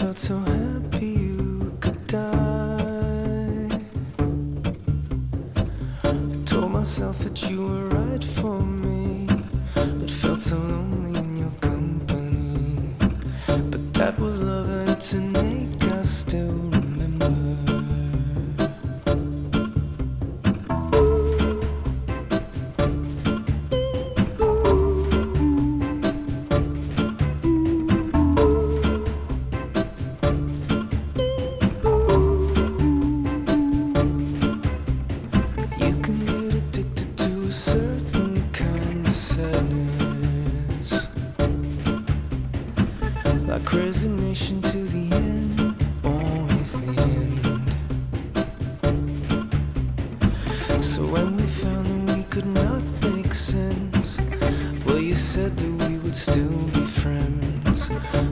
felt so happy you could die. I told myself that you were right for me, but felt so lonely in your company. But that was love and it's an ache I still remember. Certain kind of sadness, like resignation to the end, always the end. So when we found that we could not make sense, well, you said that we would still be friends.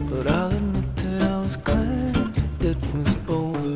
But I'll admit that I was glad it was over.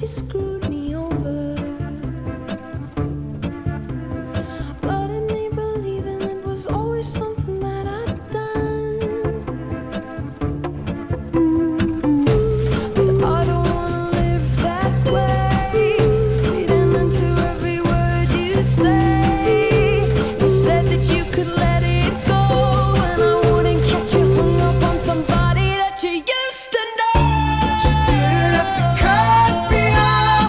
You screwed me over, but in me believing it was always something that I'd done. But I don't wanna live that way, reading into every word you say. You said that you could let it go, and I wouldn't catch you hung up on somebody that you used to know. But you didn't have to cut me off.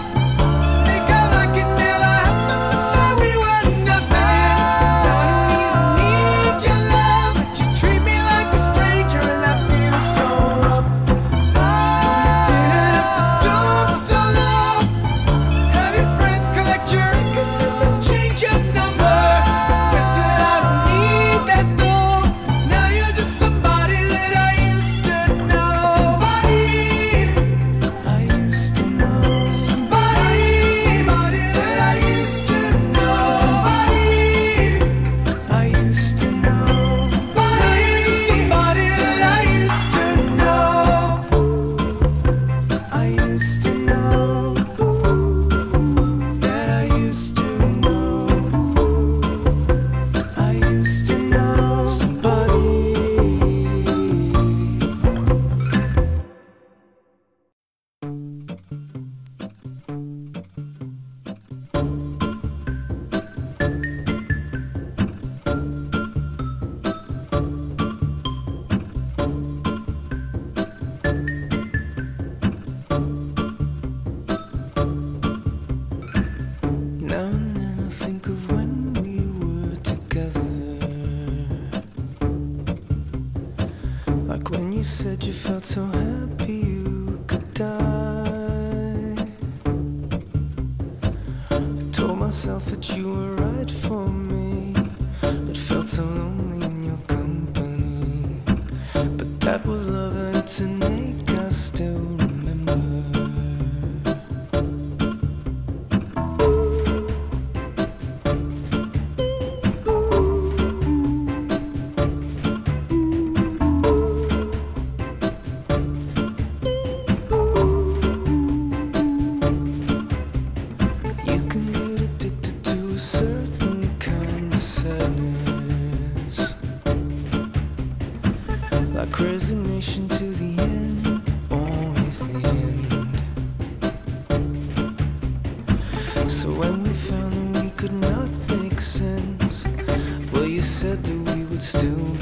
Now and then I think of when we were together, like when you said you felt so happy you could die. I told myself that you were right for me, but felt so lonely in your company. But that was love and it's an ache I still remember. Certain kind of sadness, like resignation to the end, always the end. So when we found that we could not make sense, well, you said that we would still